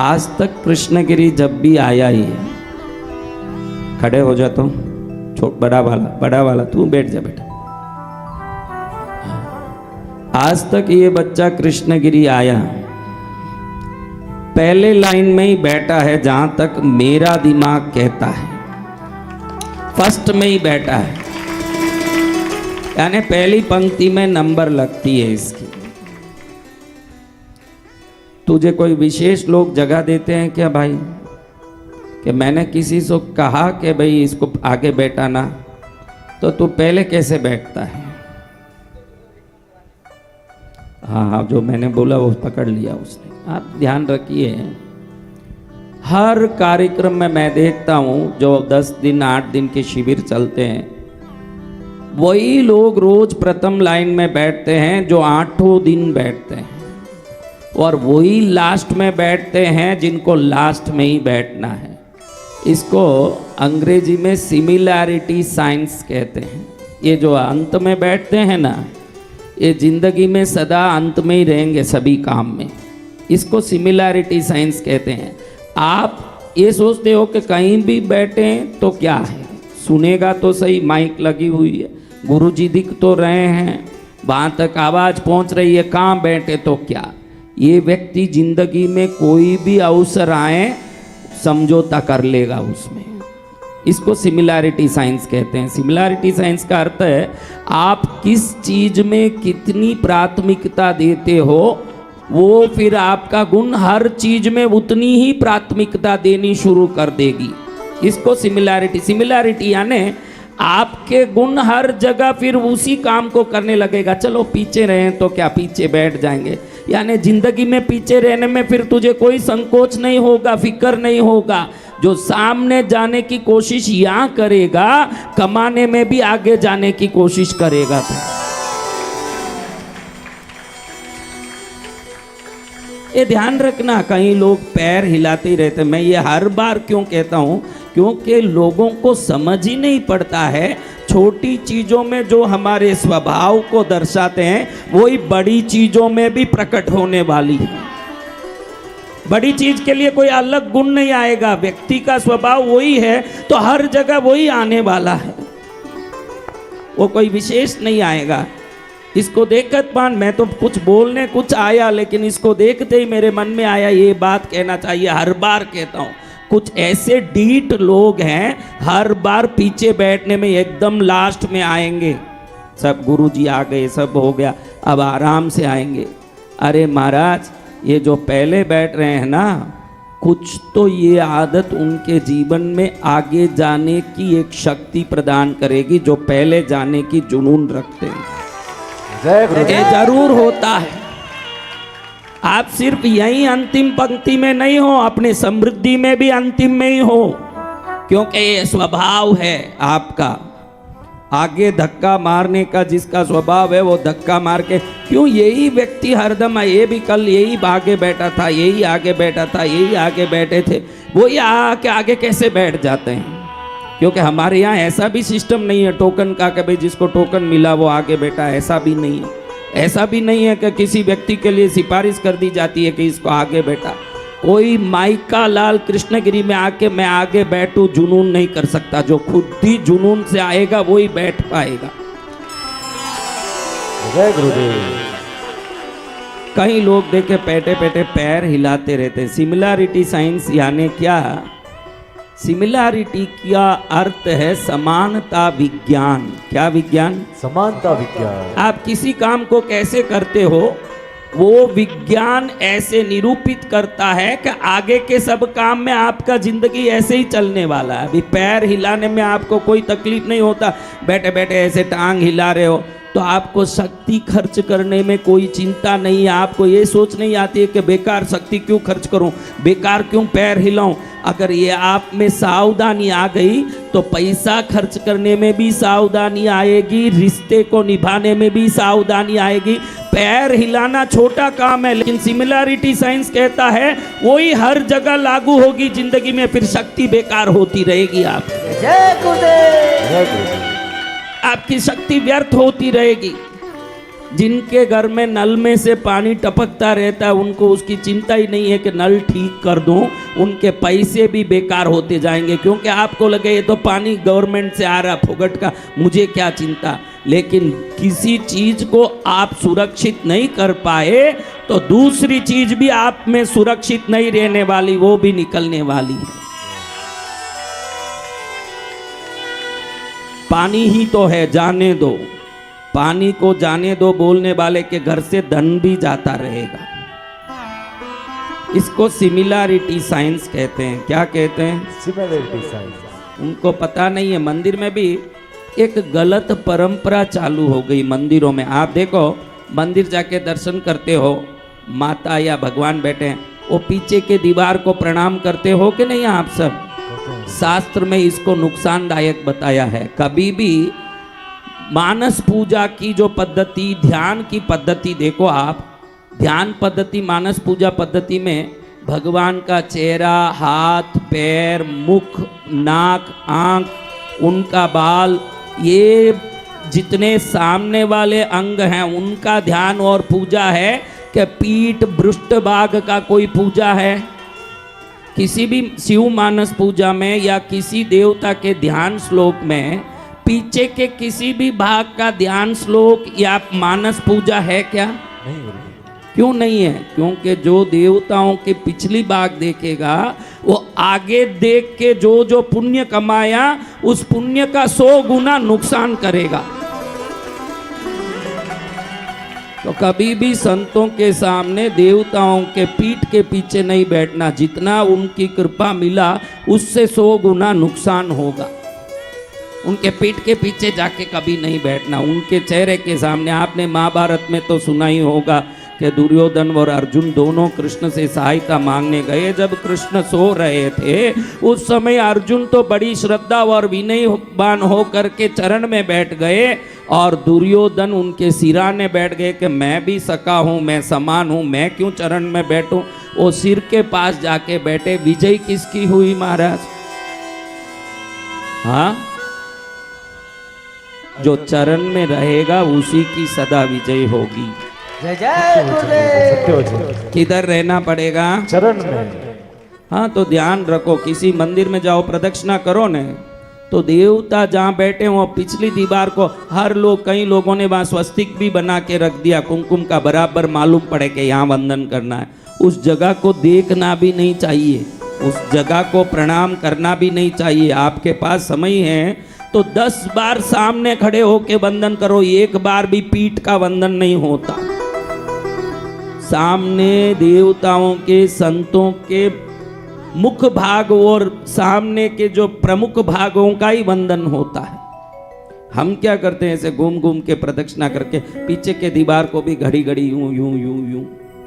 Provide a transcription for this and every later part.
आज तक कृष्णगिरी जब भी आया ही है, खड़े हो जा तो बड़ा वाला तू बैठ जा बेटा। आज तक ये बच्चा कृष्णगिरी आया पहले लाइन में ही बैठा है, जहां तक मेरा दिमाग कहता है फर्स्ट में ही बैठा है, यानी पहली पंक्ति में नंबर लगती है इसकी। तुझे कोई विशेष लोग जगह देते हैं क्या भाई, कि मैंने किसी से कहा कि भाई इसको आगे बैठाना, तो तू पहले कैसे बैठता है? हाँ, जो मैंने बोला वो पकड़ लिया उसने। आप ध्यान रखिए, हर कार्यक्रम में मैं देखता हूँ जो 10 दिन 8 दिन के शिविर चलते हैं, वही लोग रोज प्रथम लाइन में बैठते हैं जो 8 दिन बैठते हैं, और वही लास्ट में बैठते हैं जिनको लास्ट में ही बैठना है। इसको अंग्रेजी में सिमिलैरिटी साइंस कहते हैं। ये जो अंत में बैठते हैं ना, ये जिंदगी में सदा अंत में ही रहेंगे सभी काम में। इसको सिमिलैरिटी साइंस कहते हैं। आप ये सोचते हो कि कहीं भी बैठे तो क्या है, सुनेगा तो सही, माइक लगी हुई है, गुरुजी दिख तो रहे हैं, वहाँ तक आवाज़ पहुँच रही है, कहाँ बैठे तो क्या। ये व्यक्ति जिंदगी में कोई भी अवसर आए समझौता कर लेगा उसमें। इसको सिमिलैरिटी साइंस कहते हैं। सिमिलैरिटी साइंस का अर्थ है आप किस चीज में कितनी प्राथमिकता देते हो, वो फिर आपका गुण हर चीज में उतनी ही प्राथमिकता देनी शुरू कर देगी। इसको सिमिलैरिटी यानी आपके गुण हर जगह फिर उसी काम को करने लगेगा। चलो पीछे रहें तो क्या, पीछे बैठ जाएंगे, यानी जिंदगी में पीछे रहने में फिर तुझे कोई संकोच नहीं होगा, फिक्र नहीं होगा। जो सामने जाने की कोशिश यहाँ करेगा, कमाने में भी आगे जाने की कोशिश करेगा। ये ध्यान रखना, कहीं लोग पैर हिलाते ही रहते। मैं ये हर बार क्यों कहता हूँ, क्योंकि लोगों को समझ ही नहीं पड़ता है। छोटी चीजों में जो हमारे स्वभाव को दर्शाते हैं, वही बड़ी चीजों में भी प्रकट होने वाली है। बड़ी चीज के लिए कोई अलग गुण नहीं आएगा, व्यक्ति का स्वभाव वही है तो हर जगह वही आने वाला है, वो कोई विशेष नहीं आएगा। इसको देखकर पान, मैं तो कुछ बोलने कुछ आया, लेकिन इसको देखते ही मेरे मन में आया ये बात कहना चाहिए। हर बार कहता हूँ, कुछ ऐसे डीठ लोग हैं हर बार पीछे बैठने में एकदम लास्ट में आएंगे। सब गुरुजी आ गए, सब हो गया, अब आराम से आएंगे। अरे महाराज, ये जो पहले बैठ रहे हैं ना, कुछ तो ये आदत उनके जीवन में आगे जाने की एक शक्ति प्रदान करेगी, जो पहले जाने की जुनून रखते हैं। ये जरूर होता है। आप सिर्फ यही अंतिम पंक्ति में नहीं हो, अपने समृद्धि में भी अंतिम में ही हो, क्योंकि ये स्वभाव है आपका। आगे धक्का मारने का जिसका स्वभाव है, वो धक्का मार के क्यों, यही व्यक्ति हरदम, ये भी कल यही आगे बैठा था, यही आगे बैठा था, यही आगे बैठे थे, वो ये आके आगे कैसे बैठ जाते हैं? क्योंकि हमारे यहाँ ऐसा भी सिस्टम नहीं है टोकन का, कि भाई जिसको टोकन मिला वो आगे बैठा, ऐसा भी नहीं है। ऐसा भी नहीं है कि किसी व्यक्ति के लिए सिफारिश कर दी जाती है कि इसको आगे बैठा। कोई माइका लाल कृष्णगिरी में आके मैं आगे बैठूं जुनून नहीं कर सकता। जो खुद ही जुनून से आएगा वही बैठ पाएगा। जय गुरुदेव। कई लोग देखे पैटे पैटे पैर हिलाते रहते। सिमिलैरिटी साइंस यानी क्या? सिमिलैरिटी का अर्थ है समानता विज्ञान। क्या विज्ञान? समानता विज्ञान। आप किसी काम को कैसे करते हो, वो विज्ञान ऐसे निरूपित करता है कि आगे के सब काम में आपका जिंदगी ऐसे ही चलने वाला है। अभी पैर हिलाने में आपको कोई तकलीफ नहीं होता, बैठे बैठे ऐसे टांग हिला रहे हो तो आपको शक्ति खर्च करने में कोई चिंता नहीं है। आपको ये सोच नहीं आती है कि बेकार शक्ति क्यों खर्च करूं, बेकार क्यों पैर हिलाऊं। अगर ये आप में सावधानी आ गई तो पैसा खर्च करने में भी सावधानी आएगी, रिश्ते को निभाने में भी सावधानी आएगी। पैर हिलाना छोटा काम है, लेकिन सिमिलैरिटी साइंस कहता है वही हर जगह लागू होगी जिंदगी में, फिर शक्ति बेकार होती रहेगी। आप जय गुरुदेव। आपकी शक्ति व्यर्थ होती रहेगी। जिनके घर में नल में से पानी टपकता रहता है उनको उसकी चिंता ही नहीं है कि नल ठीक कर दूं, उनके पैसे भी बेकार होते जाएंगे, क्योंकि आपको लगे ये तो पानी गवर्नमेंट से आ रहा फुकट का, मुझे क्या चिंता। लेकिन किसी चीज को आप सुरक्षित नहीं कर पाए तो दूसरी चीज भी आप में सुरक्षित नहीं रहने वाली, वो भी निकलने वाली है। पानी ही तो है, जाने दो, पानी को जाने दो बोलने वाले के घर से धन भी जाता रहेगा। इसको सिमिलैरिटी साइंस कहते हैं। क्या कहते हैं? Similarity science. उनको पता नहीं है। मंदिर में भी एक गलत परंपरा चालू हो गई मंदिरों में। आप देखो, मंदिर जाके दर्शन करते हो, माता या भगवान बैठे हैं, वो पीछे के दीवार को प्रणाम करते हो कि नहीं आप सब? शास्त्र में इसको नुकसानदायक बताया है। कभी भी मानस पूजा की जो पद्धति, ध्यान की पद्धति देखो आप, ध्यान पद्धति, मानस पूजा पद्धति में भगवान का चेहरा, हाथ, पैर, मुख, नाक, आंख, उनका बाल, ये जितने सामने वाले अंग हैं उनका ध्यान और पूजा है कि पीठ पृष्ठभाग का कोई पूजा है? किसी भी शिव मानस पूजा में या किसी देवता के ध्यान श्लोक में पीछे के किसी भी भाग का ध्यान श्लोक या मानस पूजा है क्या? नहीं। क्यों नहीं है? क्योंकि जो देवताओं के पिछली भाग देखेगा वो आगे देख के जो जो पुण्य कमाया उस पुण्य का 100 गुना नुकसान करेगा। तो कभी भी संतों के सामने देवताओं के पीठ के पीछे नहीं बैठना। जितना उनकी कृपा मिला उससे 100 गुना नुकसान होगा। उनके पीठ के पीछे जाके कभी नहीं बैठना, उनके चेहरे के सामने। आपने महाभारत में तो सुना ही होगा कि दुर्योधन और अर्जुन दोनों कृष्ण से सहायता मांगने गए। जब कृष्ण सो रहे थे उस समय अर्जुन तो बड़ी श्रद्धा और विनयवान हो करके चरण में बैठ गए और दुर्योधन उनके सिराने बैठ गए कि मैं भी सका हूँ, मैं समान हूँ, मैं क्यों चरण में बैठूं। वो सिर के पास जाके बैठे। विजय किसकी हुई महाराज? हाँ, जो चरण में रहेगा उसी की सदा विजय होगी। जय जय गुरुदेव। किधर रहना पड़ेगा? चरण में। हाँ, तो ध्यान रखो, किसी मंदिर में जाओ, प्रदक्षिणा करो न, तो देवता जहाँ बैठे हो पिछली दीवार को हर लोग, कई लोगों ने वहाँ स्वस्तिक भी बना के रख दिया, कुमकुम का, बराबर मालूम पड़े कि यहाँ वंदन करना है। उस जगह को देखना भी नहीं चाहिए, उस जगह को प्रणाम करना भी नहीं चाहिए। आपके पास समय है तो 10 बार सामने खड़े होके वंदन करो, एक बार भी पीठ का वंदन नहीं होता। सामने देवताओं के, संतों के मुख भाग और सामने के जो प्रमुख भागों का ही वंदन होता है। हम क्या करते हैं, ऐसे घूम घूम के प्रदक्षिणा करके पीछे के दीवार को भी घड़ी घड़ी यूं यूं यूं यूं,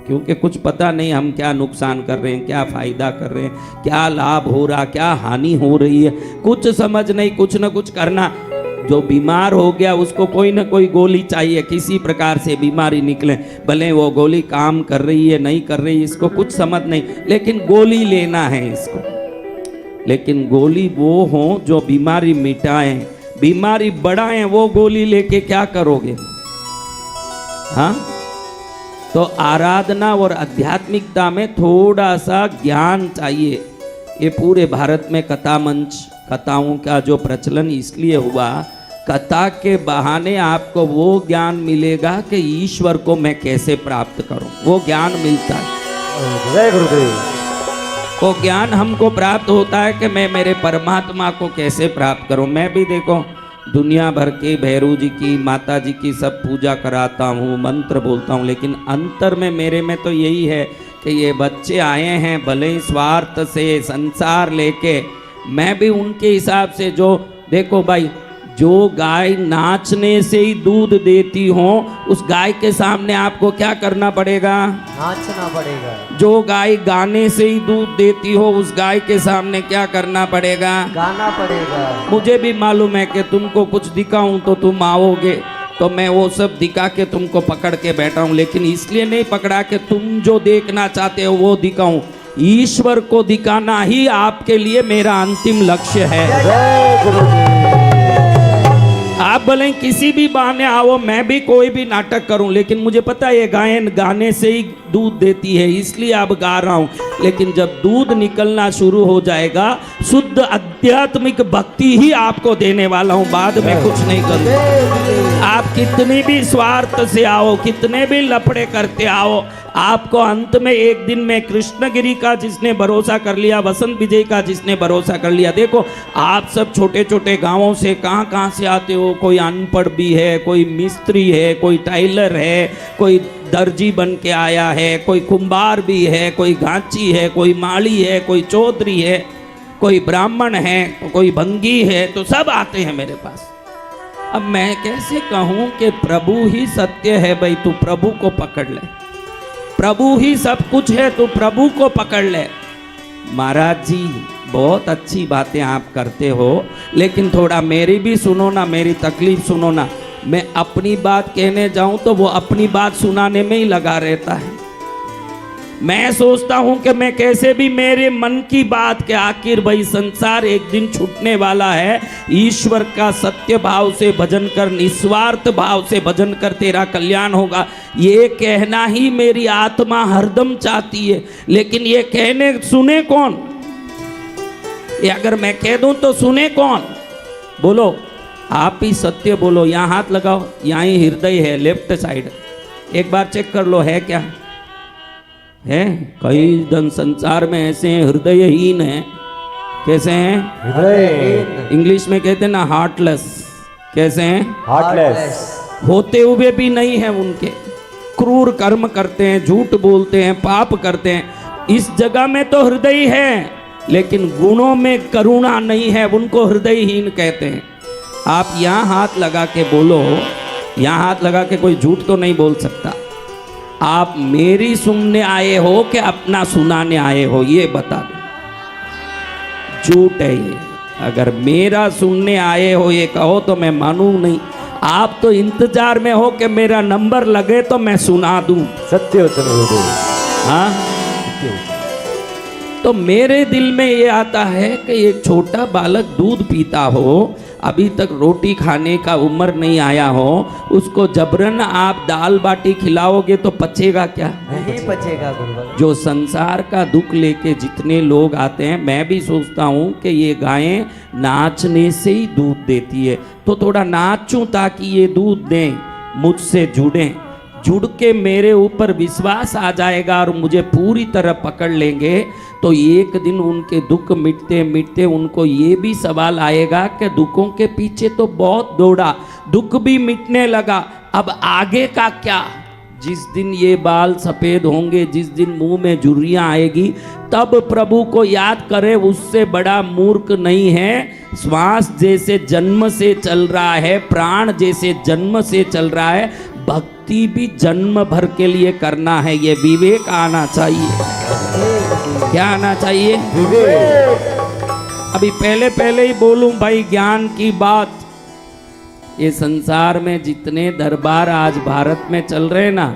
क्योंकि कुछ पता नहीं हम क्या नुकसान कर रहे हैं, क्या फायदा कर रहे हैं, क्या लाभ हो रहा, क्या हानि हो रही है, कुछ समझ नहीं। कुछ न कुछ करना। जो बीमार हो गया उसको कोई ना कोई गोली चाहिए, किसी प्रकार से बीमारी निकले, भले वो गोली काम कर रही है नहीं कर रही, इसको कुछ समझ नहीं, लेकिन गोली लेना है इसको। लेकिन गोली वो हो जो बीमारी मिटाएं, बीमारी बढ़ाएं, वो गोली लेके क्या करोगे? हाँ, तो आराधना और आध्यात्मिकता में थोड़ा सा ज्ञान चाहिए। ये पूरे भारत में कथा मंच, कथाओं का जो प्रचलन इसलिए हुआ, कथा के बहाने आपको वो ज्ञान मिलेगा कि ईश्वर को मैं कैसे प्राप्त करूं, वो ज्ञान मिलता है। जय गुरुदेव। वो ज्ञान हमको प्राप्त होता है कि मैं मेरे परमात्मा को कैसे प्राप्त करूं। मैं भी देखो दुनिया भर के भैरू जी की, माता जी की सब पूजा कराता हूँ, मंत्र बोलता हूँ, लेकिन अंतर में मेरे में तो यही है कि ये बच्चे आए हैं भले ही स्वार्थ से, संसार लेके, मैं भी उनके हिसाब से जो, देखो भाई, जो गाय नाचने से ही दूध देती हो उस गाय के सामने आपको क्या करना पड़ेगा? नाचना पड़ेगा। जो गाय गाने से ही दूध देती हो उस गाय के सामने क्या करना पड़ेगा? गाना पड़ेगा। मुझे भी मालूम है कि तुमको कुछ दिखाऊं तो तुम आओगे, तो मैं वो सब दिखा के तुमको पकड़ के बैठा हूं, लेकिन इसलिए नहीं पकड़ा कि तुम जो देखना चाहते हो वो दिखाऊं। ईश्वर को दिखाना ही आपके लिए मेरा अंतिम लक्ष्य है। आप भले ही किसी भी बहाने आओ, मैं भी कोई भी नाटक करूं, लेकिन मुझे पता है ये गायन गाने से ही दूध देती है, इसलिए अब गा रहा हूं। लेकिन जब दूध निकलना शुरू हो जाएगा, शुद्ध आध्यात्मिक भक्ति ही आपको देने वाला हूं, बाद में कुछ नहीं करूंगा। आप कितनी भी स्वार्थ से आओ, कितने भी लफड़े करते आओ, आपको अंत में एक दिन में कृष्णगिरी का जिसने भरोसा कर लिया, वसंत विजय का जिसने भरोसा कर लिया, देखो आप सब छोटे छोटे गांवों से कहाँ कहाँ से आते हो, कोई अनपढ़ भी है, कोई मिस्त्री है, कोई टाइलर है, कोई दर्जी बन के आया है, कोई कुंभार भी है, कोई गांची है, कोई माली है, कोई चौधरी है, कोई ब्राह्मण है, कोई भंगी है, तो सब आते हैं मेरे पास। अब मैं कैसे कहूँ कि प्रभु ही सत्य है, भाई तू प्रभु को पकड़ ले, प्रभु ही सब कुछ है, तू प्रभु को पकड़ ले। महाराज जी बहुत अच्छी बातें आप करते हो, लेकिन थोड़ा मेरी भी सुनो ना, मेरी तकलीफ सुनो ना। मैं अपनी बात कहने जाऊं तो वो अपनी बात सुनाने में ही लगा रहता है। मैं सोचता हूं कि मैं कैसे भी मेरे मन की बात के, आखिर भाई संसार एक दिन छूटने वाला है, ईश्वर का सत्य भाव से भजन कर, निस्वार्थ भाव से भजन कर, तेरा कल्याण होगा, ये कहना ही मेरी आत्मा हरदम चाहती है। लेकिन ये कहने सुने कौन? ये अगर मैं कह दूं तो सुने कौन? बोलो, आप ही सत्य बोलो। यहाँ हाथ लगाओ, यहाँ ही हृदय है, लेफ्ट साइड, एक बार चेक कर लो है क्या है। कई जन संसार में ऐसे हैं हृदयहीन है। कैसे हैं? हृदयहीन। इंग्लिश में कहते हैं ना हार्टलेस। कैसे हैं? हार्टलेस। होते हुए भी नहीं है उनके, क्रूर कर्म करते हैं, झूठ बोलते हैं, पाप करते हैं। इस जगह में तो हृदय है, लेकिन गुणों में करुणा नहीं है, उनको हृदयहीन कहते हैं। आप यहाँ हाथ लगा के बोलो, यहाँ हाथ लगा के कोई झूठ तो नहीं बोल सकता। आप मेरी सुनने आए हो कि अपना सुनाने आए हो, ये बता दो। झूठ है ये। अगर मेरा सुनने आए हो ये कहो तो मैं मानूं नहीं। आप तो इंतजार में हो कि मेरा नंबर लगे तो मैं सुना दूं। सत्य वचन हृदय। हाँ, तो मेरे दिल में ये आता है कि एक छोटा बालक दूध पीता हो, अभी तक रोटी खाने का उम्र नहीं आया हो, उसको जबरन आप दाल बाटी खिलाओगे तो पचेगा क्या? नहीं पचेगा गुरुवर। जो संसार का दुख लेके जितने लोग आते हैं, मैं भी सोचता हूँ कि ये गायें नाचने से ही दूध देती है, तो थोड़ा नाचूं ताकि ये दूध दें, मुझसे जुड़ें, जुड़ के मेरे ऊपर विश्वास आ जाएगा और मुझे पूरी तरह पकड़ लेंगे, तो एक दिन उनके दुख मिटते मिटते उनको ये भी सवाल आएगा कि दुखों के पीछे तो बहुत दौड़ा, दुख भी मिटने लगा, अब आगे का क्या? जिस दिन ये बाल सफ़ेद होंगे, जिस दिन मुंह में झुर्रियाँ आएगी, तब प्रभु को याद करे, उससे बड़ा मूर्ख नहीं है। श्वास जैसे जन्म से चल रहा है, प्राण जैसे जन्म से चल रहा है, भक्ति भी जन्म भर के लिए करना है। ये विवेक आना चाहिए। क्या आना चाहिए? अभी पहले ही बोलूं भाई ज्ञान की बात। ये संसार में जितने दरबार आज भारत में चल रहे ना,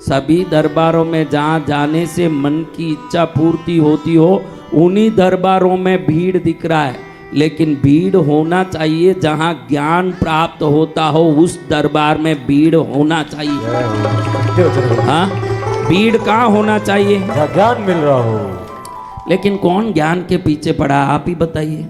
सभी दरबारों में जहाँ जाने से मन की इच्छा पूर्ति होती हो, उन्हीं दरबारों में भीड़ दिख रहा है। लेकिन भीड़ होना चाहिए जहाँ ज्ञान प्राप्त होता हो, उस दरबार में भीड़ होना चाहिए। हाँ, भीड़ कहाँ होना चाहिए? ज्ञान मिल रहा हो। लेकिन कौन ज्ञान के पीछे पड़ा? आप ही बताइए,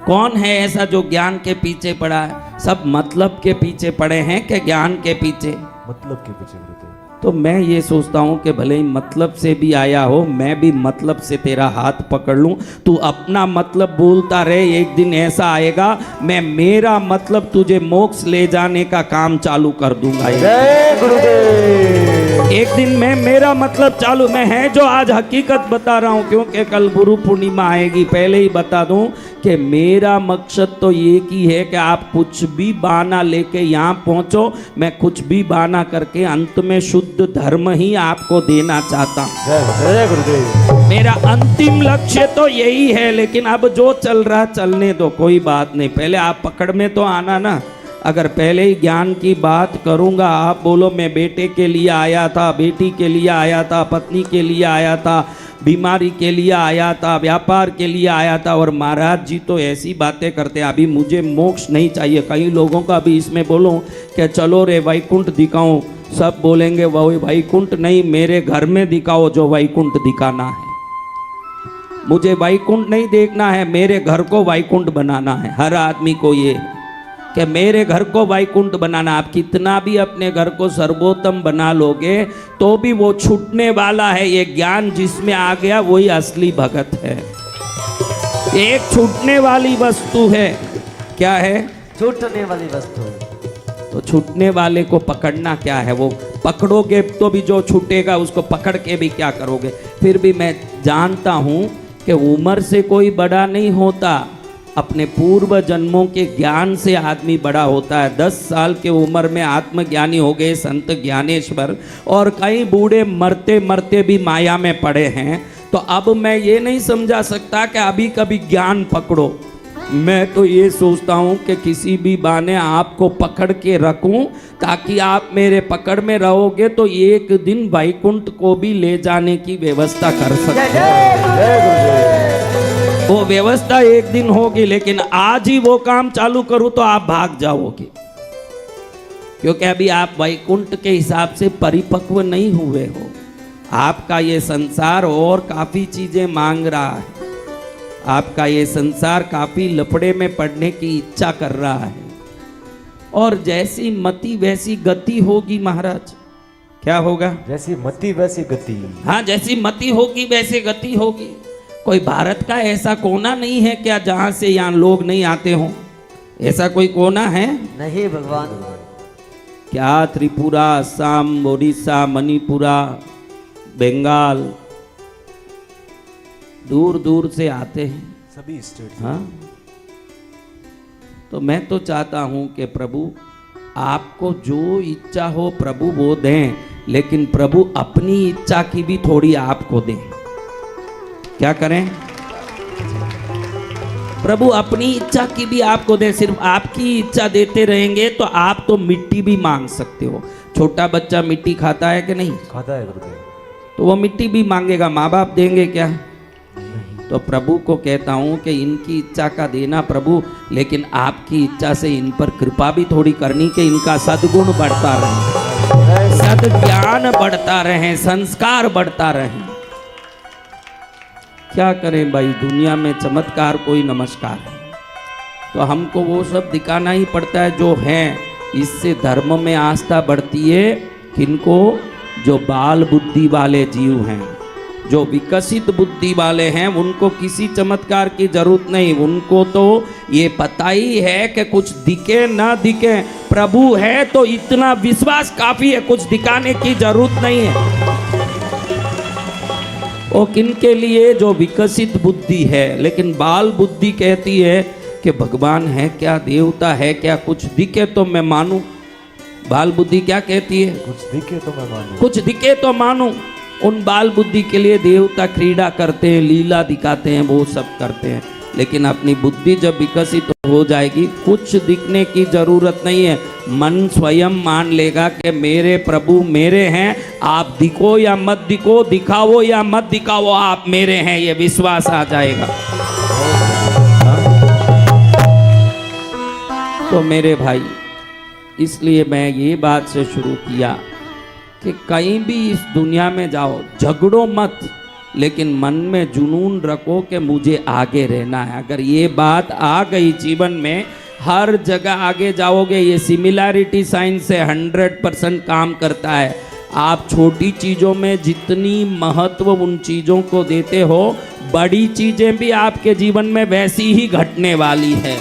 कौन है ऐसा जो ज्ञान के पीछे पड़ा है? सब मतलब के पीछे पड़े हैं कि ज्ञान के पीछे? मतलब के पीछे पड़ते। तो मैं ये सोचता हूँ कि भले ही मतलब से भी आया हो, मैं भी मतलब से तेरा हाथ पकड़ लूँ, तू अपना मतलब बोलता रहे। एक दिन ऐसा आएगा, मैं मेरा मतलब तुझे मोक्ष ले जाने का काम चालू कर दूंगा। जय गुरुदेव। एक दिन मैं मेरा मतलब चालू, मैं है जो आज हकीकत बता रहा हूँ, क्योंकि कल गुरु पूर्णिमा आएगी। पहले ही बता दूं कि मेरा मकसद तो एक ही है कि आप कुछ भी बहाना लेके यहाँ पहुँचो, मैं कुछ भी बहाना करके अंत में शुद्ध धर्म ही आपको देना चाहता हूँ। जय गुरुदेव। मेरा अंतिम लक्ष्य तो यही है। लेकिन अब जो चल रहा चलने दो, कोई बात नहीं, पहले आप पकड़ में तो आना ना। अगर पहले ही ज्ञान की बात करूँगा, आप बोलो मैं बेटे के लिए आया था, बेटी के लिए आया था, पत्नी के लिए आया था, बीमारी के लिए आया था, व्यापार के लिए आया था, और महाराज जी तो ऐसी बातें करते हैं, अभी मुझे मोक्ष नहीं चाहिए। कई लोगों का अभी इसमें बोलूं कि चलो रे वैकुंठ दिखाऊं, सब बोलेंगे वो वैकुंठ नहीं, मेरे घर में दिखाओ जो वैकुंठ दिखाना है। मुझे वैकुंठ नहीं देखना है, मेरे घर को वैकुंठ बनाना है। हर आदमी को ये कि मेरे घर को वैकुंठ बनाना। आप कितना भी अपने घर को सर्वोत्तम बना लोगे तो भी वो छूटने वाला है। ये ज्ञान जिसमें आ गया वही असली भगत है। एक छूटने वाली वस्तु है। क्या है? छूटने वाली वस्तु। तो छूटने वाले को पकड़ना क्या है? वो पकड़ोगे तो भी जो छूटेगा उसको पकड़ के भी क्या करोगे? फिर भी मैं जानता हूँ कि उम्र से कोई बड़ा नहीं होता, अपने पूर्व जन्मों के ज्ञान से आदमी बड़ा होता है। 10 साल के उम्र में आत्मज्ञानी हो गए संत ज्ञानेश्वर, और कई बूढ़े मरते मरते भी माया में पड़े हैं। तो अब मैं ये नहीं समझा सकता कि अभी कभी ज्ञान पकड़ो। मैं तो ये सोचता हूँ कि किसी भी बहाने आपको पकड़ के रखूँ, ताकि आप मेरे पकड़ में रहोगे तो एक दिन वैकुंठ को भी ले जाने की व्यवस्था कर सकते हैं। वो व्यवस्था एक दिन होगी, लेकिन आज ही वो काम चालू करूं तो आप भाग जाओगे, क्योंकि अभी आप वैकुंठ के हिसाब से परिपक्व नहीं हुए हो। आपका ये संसार और काफी चीजें मांग रहा है। आपका ये संसार काफी लफड़े में पड़ने की इच्छा कर रहा है, और जैसी मति वैसी गति होगी महाराज। क्या होगा? जैसी मति वैसी गति। हाँ, जैसी मति होगी वैसी गति होगी। कोई भारत का ऐसा कोना नहीं है क्या जहाँ से यहाँ लोग नहीं आते हों? ऐसा कोई कोना है? नहीं भगवान। क्या त्रिपुरा, असम, उड़ीसा, मणिपुरा, बंगाल, दूर दूर से आते हैं सभी स्टेट। हाँ, तो मैं तो चाहता हूँ कि प्रभु आपको जो इच्छा हो प्रभु वो दें, लेकिन प्रभु अपनी इच्छा की भी थोड़ी आपको दें। क्या करें? प्रभु अपनी इच्छा की भी आपको दे। सिर्फ आपकी इच्छा देते रहेंगे तो आप तो मिट्टी भी मांग सकते हो। छोटा बच्चा मिट्टी खाता है कि नहीं? खाता है गुरुदेव। तो वो मिट्टी भी मांगेगा, माँ बाप देंगे क्या? तो प्रभु को कहता हूँ कि इनकी इच्छा का देना प्रभु, लेकिन आपकी इच्छा से इन पर कृपा भी थोड़ी करनी कि इनका सद्गुण बढ़ता रहे, सद्ज्ञान बढ़ता रहे, संस्कार बढ़ता रहे। क्या करें भाई, दुनिया में चमत्कार कोई नमस्कार है, तो हमको वो सब दिखाना ही पड़ता है जो है। इससे धर्म में आस्था बढ़ती है। किनको? जो बाल बुद्धि वाले जीव हैं, जो विकसित बुद्धि वाले हैं, उनको किसी चमत्कार की जरूरत नहीं। उनको तो ये पता ही है कि कुछ दिखे ना दिखे, प्रभु है तो इतना विश्वास काफी है, कुछ दिखाने की जरूरत नहीं है। और किनके लिए? जो विकसित बुद्धि है। लेकिन बाल बुद्धि कहती है कि भगवान है क्या, देवता है क्या, कुछ दिखे तो मैं मानूं। बाल बुद्धि क्या कहती है? कुछ दिखे तो मैं मानूं। कुछ दिखे तो मानूं। उन बाल बुद्धि के लिए देवता क्रीड़ा करते हैं, लीला दिखाते हैं, वो सब करते हैं। लेकिन अपनी बुद्धि जब विकसित हो जाएगी, कुछ दिखने की जरूरत नहीं है। मन स्वयं मान लेगा कि मेरे प्रभु मेरे हैं, आप दिखो या मत दिखो, दिखाओ या मत दिखाओ, आप मेरे हैं, ये विश्वास आ जाएगा। तो मेरे भाई, इसलिए मैं ये बात से शुरू किया कि कहीं भी इस दुनिया में जाओ, झगड़ो मत, लेकिन मन में जुनून रखो कि मुझे आगे रहना है। अगर ये बात आ गई जीवन में, हर जगह आगे जाओगे। ये सिमिलैरिटी साइंस से 100% काम करता है। आप छोटी चीज़ों में जितनी महत्व उन चीज़ों को देते हो, बड़ी चीज़ें भी आपके जीवन में वैसी ही घटने वाली है।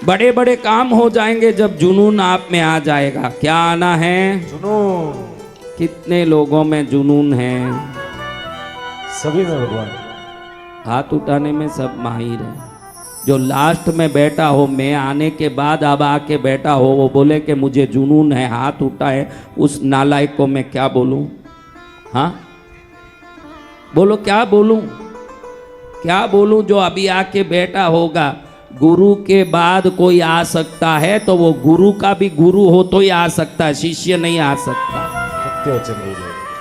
बड़े बड़े काम हो जाएंगे जब जुनून आप में आ जाएगा। क्या आना है? जुनून। कितने लोगों में जुनून है? सभी में भगवान। हाथ उठाने में सब माहिर है। जो लास्ट में बैठा हो, मैं आने के बाद अब आके बैठा हो, वो बोले कि मुझे जुनून है, हाथ उठाए, उस नालायक को मैं क्या बोलूं? हाँ बोलो, क्या बोलूं? क्या बोलूं? जो अभी आके बैठा होगा, गुरु के बाद कोई आ सकता है तो वो गुरु का भी गुरु हो तो ही आ सकता है, शिष्य नहीं आ सकता।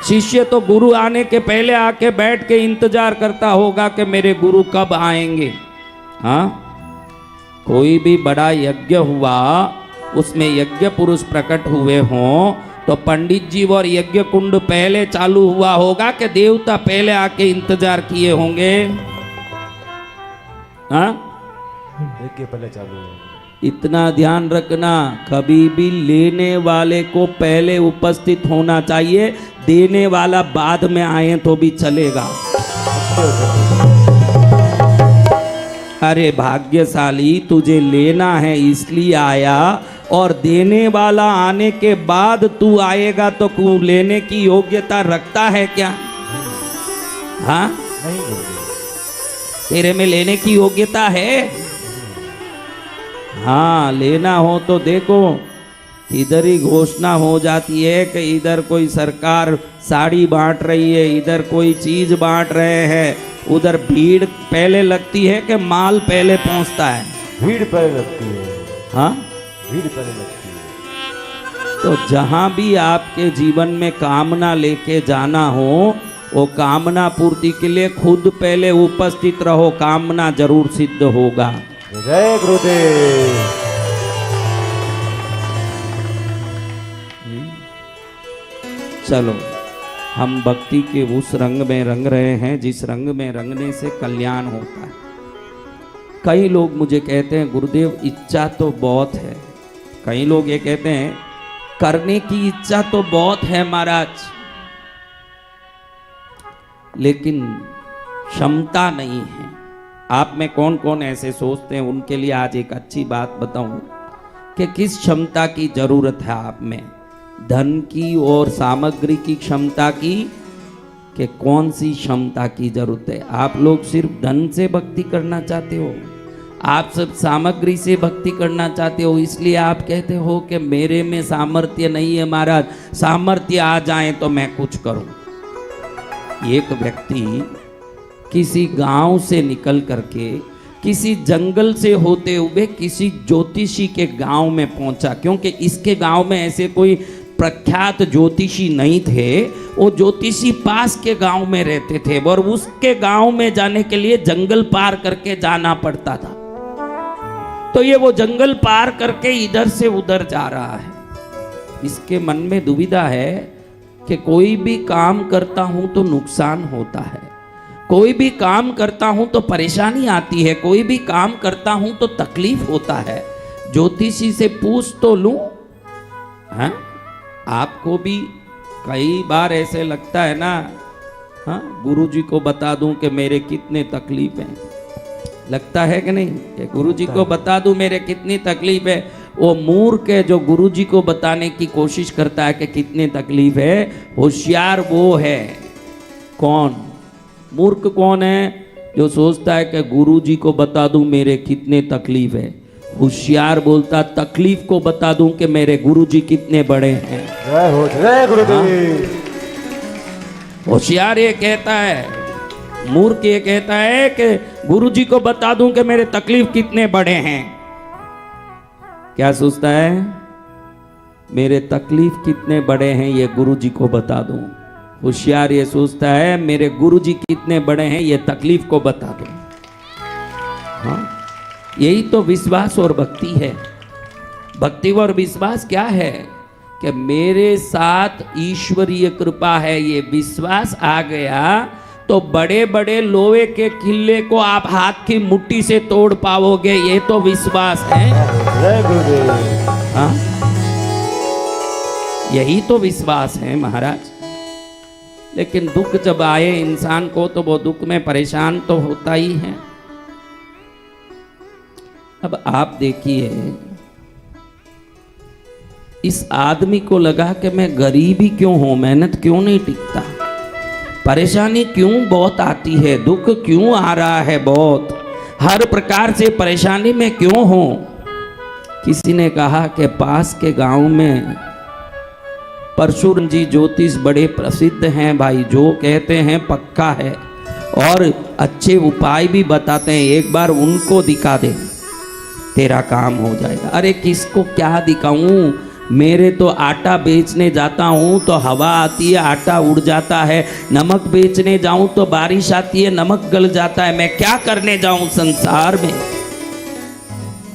शिष्य तो गुरु आने के पहले आके बैठ के इंतजार करता होगा कि मेरे गुरु कब आएंगे। हाँ, कोई भी बड़ा यज्ञ हुआ, उसमें यज्ञ पुरुष प्रकट हुए हों तो पंडित जी और यज्ञ कुंड पहले चालू हुआ होगा कि देवता पहले आके इंतजार किए होंगे। हाँ, यज्ञ पहले चालू है। इतना ध्यान रखना, कभी भी लेने वाले को पहले उपस्थित होना चाहिए, देने वाला बाद में आए तो भी चलेगा। अरे भाग्यशाली, तुझे लेना है इसलिए आया, और देने वाला आने के बाद तू आएगा तो तू लेने की योग्यता रखता है क्या? हाँ, नहीं गुरुदेव। तेरे में लेने की योग्यता है? हाँ, लेना हो तो देखो, इधर ही घोषणा हो जाती है कि इधर कोई सरकार साड़ी बांट रही है, इधर कोई चीज बांट रहे हैं, उधर भीड़ पहले लगती है कि माल पहले पहुंचता है? भीड़ पहले लगती है। हाँ, भीड़ पहले लगती है। तो जहां भी आपके जीवन में कामना लेके जाना हो, वो कामना पूर्ति के लिए खुद पहले उपस्थित रहो, कामना जरूर सिद्ध होगा। जय गुरुदेव। चलो, हम भक्ति के उस रंग में रंग रहे हैं जिस रंग में रंगने से कल्याण होता है। कई लोग मुझे कहते हैं गुरुदेव इच्छा तो बहुत है, कई लोग ये कहते हैं करने की इच्छा तो बहुत है महाराज, लेकिन क्षमता नहीं है। आप में कौन कौन ऐसे सोचते हैं, उनके लिए आज एक अच्छी बात बताऊं कि किस क्षमता की जरूरत है आप में, धन की और सामग्री की क्षमता की, कि कौन सी क्षमता की जरूरत है? आप लोग सिर्फ धन से भक्ति करना चाहते हो, आप सब सामग्री से भक्ति करना चाहते हो, इसलिए आप कहते हो कि मेरे में सामर्थ्य नहीं है महाराज, सामर्थ्य आ जाए तो मैं कुछ करूं। एक व्यक्ति किसी गांव से निकल करके, किसी जंगल से होते हुए किसी ज्योतिषी के गांव में पहुंचा, क्योंकि इसके गांव में ऐसे कोई प्रख्यात ज्योतिषी नहीं थे, वो ज्योतिषी पास के गांव में रहते थे और उसके गांव में जाने के लिए जंगल पार करके जाना पड़ता था। तो ये वो जंगल पार करके इधर से उधर जा रहा है, इसके मन में दुविधा है कि कोई भी काम करता हूं तो नुकसान होता है, कोई भी काम करता हूं तो परेशानी आती है, कोई भी काम करता हूं तो तकलीफ होता है, ज्योतिषी से पूछ तो लूं। हाँ, आपको भी कई बार ऐसे लगता है ना, हाँ, गुरुजी को बता दूं कि मेरे कितने तकलीफ हैं, लगता है कि नहीं कि गुरुजी को बता दूं मेरे कितनी तकलीफ है? वो मूर्ख है जो गुरुजी को बताने की कोशिश करता है कि कितनी तकलीफ है। होशियार वो है, कौन? मूर्ख कौन है? जो सोचता है कि गुरुजी को बता दूं मेरे कितने तकलीफ है। होशियार बोलता तकलीफ को बता दूं कि मेरे गुरुजी कितने बड़े हैं। जय हो, जय गुरुदेव। होशियार ये कहता है, मूर्ख ये कहता है कि गुरुजी को बता दूं कि मेरे तकलीफ कितने बड़े हैं। क्या सोचता है? मेरे तकलीफ कितने बड़े हैं ये गुरुजी को बता दूं। होशियार ये सोचता है मेरे गुरुजी कितने बड़े हैं ये तकलीफ को बता दूं। हाँ, यही तो विश्वास और भक्ति है। भक्ति और विश्वास क्या है कि मेरे साथ ईश्वरीय कृपा है, ये विश्वास आ गया तो बड़े बड़े लोहे के किले को आप हाथ की मुट्ठी से तोड़ पाओगे, ये तो विश्वास है। जय गुरुदेव। हाँ, यही तो विश्वास है महाराज। लेकिन दुख जब आए इंसान को तो वो दुख में परेशान तो होता ही है। अब आप देखिए, इस आदमी को लगा कि मैं गरीब ही क्यों हूं, मेहनत क्यों नहीं टिकता, परेशानी क्यों बहुत आती है, दुख क्यों आ रहा है बहुत, हर प्रकार से परेशानी में क्यों हूं। किसी ने कहा कि पास के गांव में परशुराम जी ज्योतिष बड़े प्रसिद्ध हैं भाई, जो कहते हैं पक्का है और अच्छे उपाय भी बताते हैं, एक बार उनको दिखा दे तेरा काम हो जाएगा। अरे किसको क्या दिखाऊं, मेरे तो आटा बेचने जाता हूँ तो हवा आती है, आटा उड़ जाता है। नमक बेचने जाऊँ तो बारिश आती है, नमक गल जाता है। मैं क्या करने जाऊँ संसार में?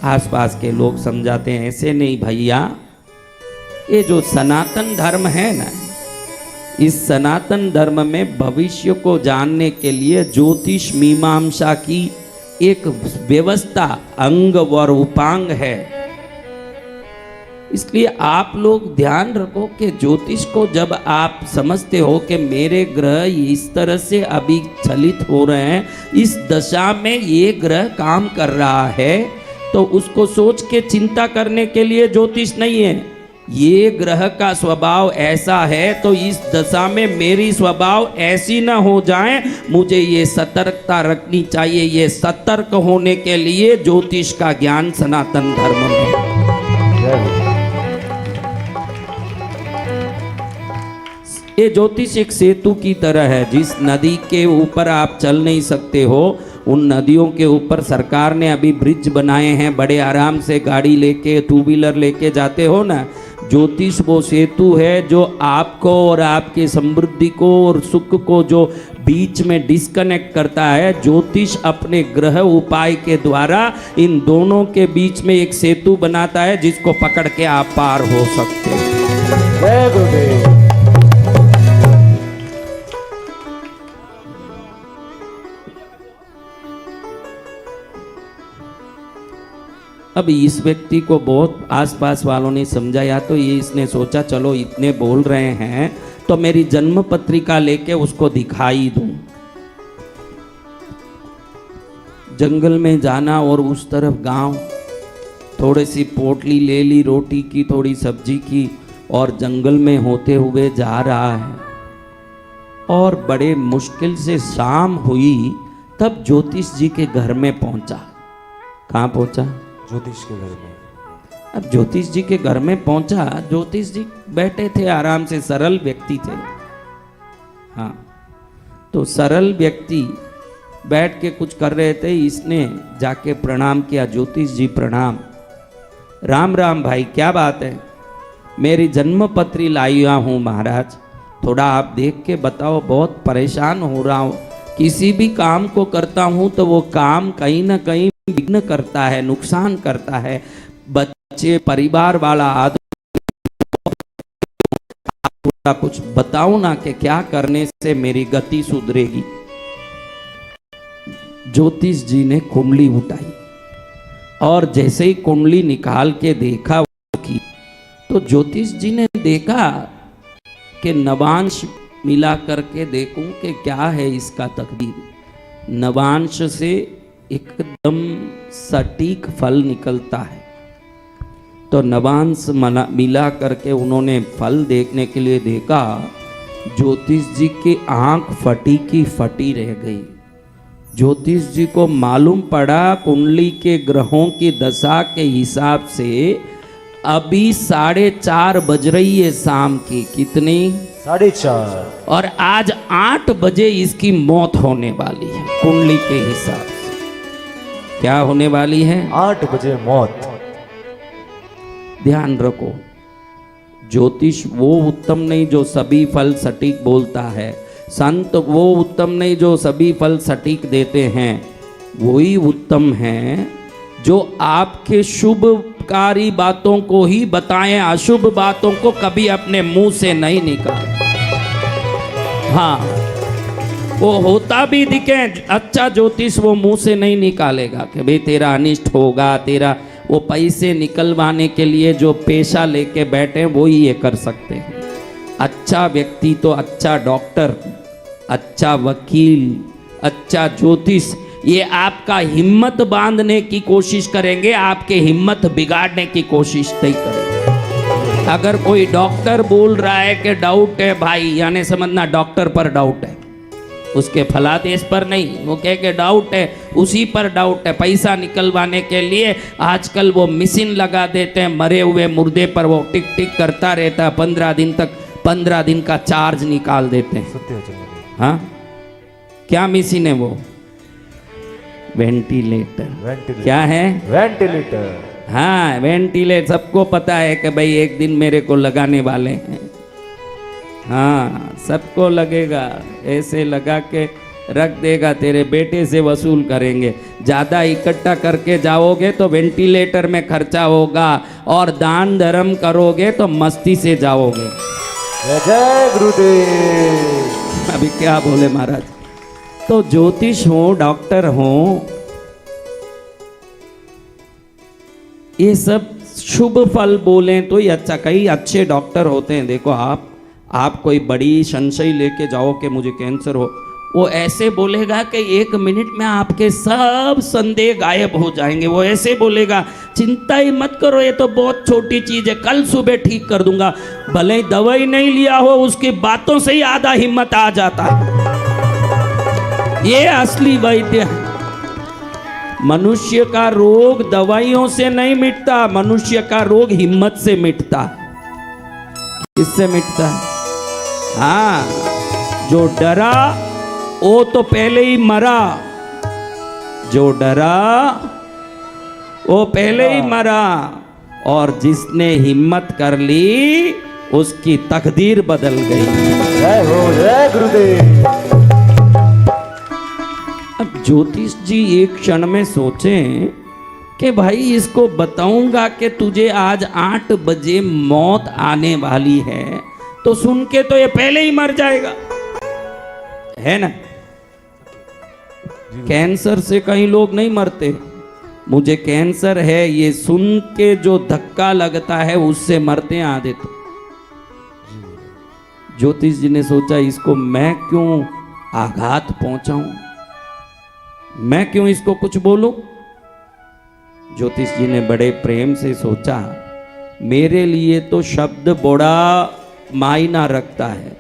आसपास के लोग समझाते हैं, ऐसे नहीं भैया, ये जो सनातन धर्म है ना, इस सनातन धर्म में भविष्य को जानने के लिए ज्योतिष मीमांसा की एक व्यवस्था, अंग और उपांग है। इसलिए आप लोग ध्यान रखो कि ज्योतिष को जब आप समझते हो कि मेरे ग्रह इस तरह से अभी चलित हो रहे हैं, इस दशा में ये ग्रह काम कर रहा है, तो उसको सोच के चिंता करने के लिए ज्योतिष नहीं है। ये ग्रह का स्वभाव ऐसा है तो इस दशा में मेरी स्वभाव ऐसी ना हो जाए, मुझे ये सतर्कता रखनी चाहिए। ये सतर्क होने के लिए ज्योतिष का ज्ञान सनातन धर्म में। जय गुरुदेव। ये ज्योतिष एक सेतु की तरह है। जिस नदी के ऊपर आप चल नहीं सकते हो, उन नदियों के ऊपर सरकार ने अभी ब्रिज बनाए हैं, बड़े आराम से गाड़ी लेके, टू व्हीलर लेके जाते हो ना। ज्योतिष वो सेतु है जो आपको और आपके समृद्धि को और सुख को जो बीच में डिस्कनेक्ट करता है। ज्योतिष अपने ग्रह उपाय के द्वारा इन दोनों के बीच में एक सेतु बनाता है, जिसको पकड़ के आप पार हो सकते हैं। जय गुरुदेव। अब इस व्यक्ति को बहुत आसपास वालों ने समझाया, तो ये इसने सोचा चलो इतने बोल रहे हैं तो मेरी जन्म पत्रिका लेके उसको दिखाई दूं। जंगल में जाना और उस तरफ गांव, थोड़ी सी पोटली ले ली रोटी की, थोड़ी सब्जी की, और जंगल में होते हुए जा रहा है। और बड़े मुश्किल से शाम हुई, तब ज्योतिष जी के घर में पहुंचा। कहाँ पहुंचा? ज्योतिष के घर में। अब ज्योतिष जी के घर में पहुंचा। ज्योतिष जी बैठे थे आराम से, सरल व्यक्ति थे। हाँ, तो सरल व्यक्ति बैठ के कुछ कर रहे थे। इसने जाके प्रणाम किया, ज्योतिष जी प्रणाम। राम राम भाई, क्या बात है? मेरी जन्म पत्री लाया हूँ महाराज, थोड़ा आप देख के बताओ, बहुत परेशान हो रहा हूँ। किसी भी काम को करता हूँ तो वो काम कहीं ना कहीं विघ्न करता है, नुकसान करता है। बच्चे, परिवार वाला आदमी, कुछ बताओ ना कि क्या करने से मेरी गति सुधरेगी। ज्योतिष जी ने कुंडली उठाई और जैसे ही कुंडली निकाल के देखा की, तो ज्योतिष जी ने देखा कि नवांश मिला करके देखूं कि क्या है इसका तकदीर। नवांश से एकदम सटीक फल निकलता है। तो नवांश मिला करके उन्होंने फल देखने के लिए देखा, ज्योतिष जी की आंख फटी की फटी रह गई। ज्योतिष जी को मालूम पड़ा कुंडली के ग्रहों की दशा के हिसाब से अभी 4:30 बज रही है शाम की। कितनी? 4:30। और आज 8 बजे इसकी मौत होने वाली है। कुंडली के हिसाब से क्या होने वाली है? 8 बजे मौत। ध्यान रखो, ज्योतिष वो उत्तम नहीं जो सभी फल सटीक बोलता है, संत वो उत्तम नहीं जो सभी फल सटीक देते हैं। वही उत्तम है जो आपके शुभकारी बातों को ही बताएं, अशुभ बातों को कभी अपने मुंह से नहीं निकालें। हाँ, वो होता भी दिखे अच्छा ज्योतिष वो मुंह से नहीं निकालेगा कि भाई तेरा अनिष्ट होगा, तेरा वो पैसे निकलवाने के लिए जो पेशा लेके बैठे वो ही ये कर सकते हैं। अच्छा व्यक्ति तो अच्छा डॉक्टर, अच्छा वकील, अच्छा ज्योतिष, ये आपका हिम्मत बांधने की कोशिश करेंगे, आपके हिम्मत बिगाड़ने की कोशिश नहीं करेंगे। अगर कोई डॉक्टर बोल रहा है कि डाउट है भाई, यानी समझना डॉक्टर पर डाउट है, उसके फलादेश पर नहीं। वो कह के डाउट है, उसी पर डाउट है। पैसा निकलवाने के लिए आजकल वो मशीन लगा देते हैं, मरे हुए मुर्दे पर वो टिक टिक करता रहता है 15 दिन तक, 15 दिन का चार्ज निकाल देते हैं। हाँ, क्या मशीन है वो? वेंटिलेटर। क्या है? वेंटिलेटर। हाँ वेंटिलेटर सबको पता है कि भाई एक दिन मेरे को लगाने वाले हैं। हाँ सबको लगेगा, ऐसे लगा के रख देगा, तेरे बेटे से वसूल करेंगे। ज़्यादा इकट्ठा करके जाओगे तो वेंटिलेटर में खर्चा होगा, और दान धर्म करोगे तो मस्ती से जाओगे। जय गुरुदेव। अभी क्या बोले महाराज। तो ज्योतिष हो, डॉक्टर हो, ये सब शुभ फल बोलें तो ये अच्छा। कई अच्छे डॉक्टर होते हैं, देखो आप कोई बड़ी संशय लेके जाओ कि मुझे कैंसर हो, वो ऐसे बोलेगा कि 1 मिनट में आपके सब संदेह गायब हो जाएंगे। वो ऐसे बोलेगा चिंता ही मत करो, ये तो बहुत छोटी चीज़ है, कल सुबह ठीक कर दूंगा। भले ही दवाई नहीं लिया हो, उसकी बातों से ही आधा हिम्मत आ जाता है। ये असली वैद्य है। मनुष्य का रोग दवाइयों से नहीं मिटता, मनुष्य का रोग हिम्मत से मिटता। किससे मिटता है? हाँ, जो डरा वो तो पहले ही मरा, जो डरा वो पहले ही मरा, और जिसने हिम्मत कर ली उसकी तकदीर बदल गई। जय हो, जय गुरुदेव। अब ज्योतिष जी एक क्षण में सोचें कि भाई इसको बताऊंगा कि तुझे आज 8 बजे मौत आने वाली है, तो सुन के तो ये पहले ही मर जाएगा, है ना। कैंसर से कई लोग नहीं मरते, मुझे कैंसर है ये सुन के जो धक्का लगता है उससे मरते हैं आधे तो। ज्योतिष जी ने सोचा इसको मैं क्यों आघात पहुंचाऊं, मैं क्यों इसको कुछ बोलूं। ज्योतिष जी ने बड़े प्रेम से सोचा मेरे लिए तो शब्द बड़ा मायना रखता है।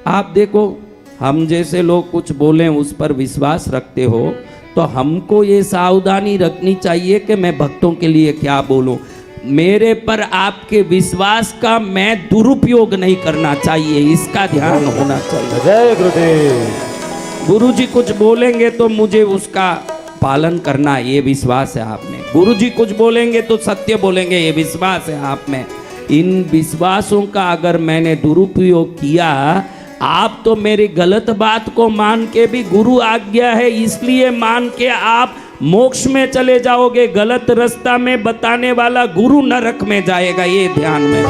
आप देखो हम जैसे लोग कुछ बोलें उस पर विश्वास रखते हो, तो हमको ये सावधानी रखनी चाहिए कि मैं भक्तों के लिए क्या बोलूं। मेरे पर आपके विश्वास का मैं दुरुपयोग नहीं करना चाहिए, इसका ध्यान होना चाहिए। जय गुरुदेव। गुरु जी कुछ बोलेंगे तो मुझे उसका पालन करना, ये विश्वास है आप में। गुरु जी कुछ बोलेंगे तो सत्य बोलेंगे, ये विश्वास है आप में। इन विश्वासों का अगर मैंने दुरुपयोग किया, आप तो मेरी गलत बात को मान के भी गुरु आज्ञा है इसलिए मान के आप मोक्ष में चले जाओगे, गलत रास्ता में बताने वाला गुरु नरक में जाएगा, ये ध्यान में।